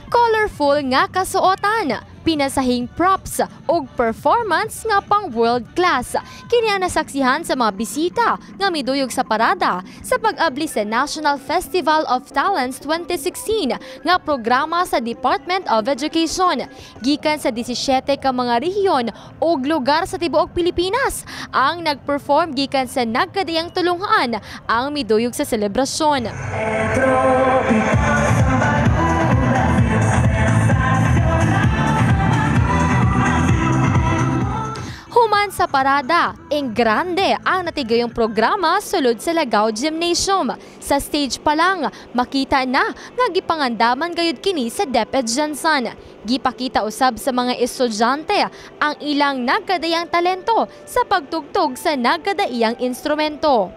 Colorful nga kasuotan, pinasahing props ug performance nga pang world class. Kini ang nasaksihan sa mga bisita nga miduyog sa parada sa pag-abli sa National Festival of Talents 2016 nga programa sa Department of Education. Gikan sa 17 ka mga rehiyon ug lugar sa tibuok Pilipinas ang nagperform gikan sa nagkadayang tulungan ang miduyog sa selebrasyon. Human sa parada, grande ang natigayong programa sulod sa Lagao Gymnasium. Sa stage pa lang, makita na nga gipangandaman gayud kini sa DepEd Jansan. Gipakita usab sa mga estudyante ang ilang nagkadayang talento sa pagtugtog sa nagkadaiyang instrumento.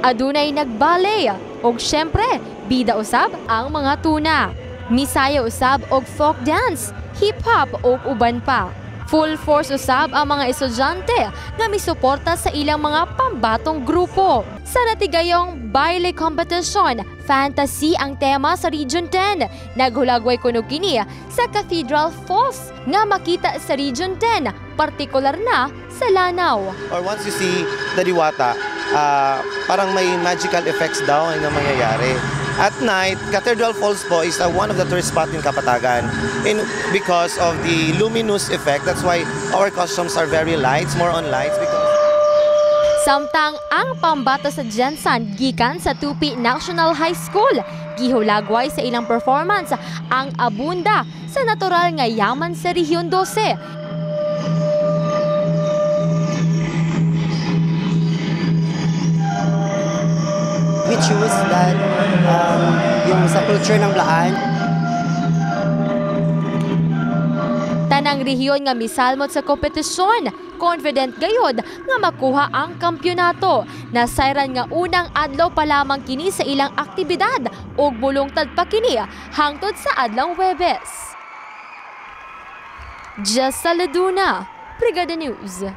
Adunay nagbale ug syempre bida usab ang mga tuna. Misaya usab og folk dance, hip-hop ug uban pa. Full force usab ang mga estudyante nga misuporta sa ilang mga pambatong grupo. Sa natigayong baile competition, fantasy ang tema sa Region 10. Naghulagway kuno kini sa Cathedral Falls nga makita sa Region 10, partikular na sa Lanao. Or once you see the Diwata, parang may magical effects daw ang mangyayari. At night, Cathedral Falls po is one of the tourist spot in Kapatagan. Because of the luminous effect, that's why our costumes are very light, more on lights. Samtang ang pambato sa Jansan gikan sa Tupi National High School, gihulagway sa ilang performance ang abunda sa natural nga yaman sa Rehiyon 12. We choose that yung sa culture ng Blaan. Tanang rehiyon nga misalmot sa kompetisyon, confident gayod nga makuha ang kampyonato. Nasayran nga unang adlaw pa lamang kini sa ilang aktibidad ug bulungtad pa kini hangtod sa adlaw Huwebes. Jessa Laduna, Brigada News.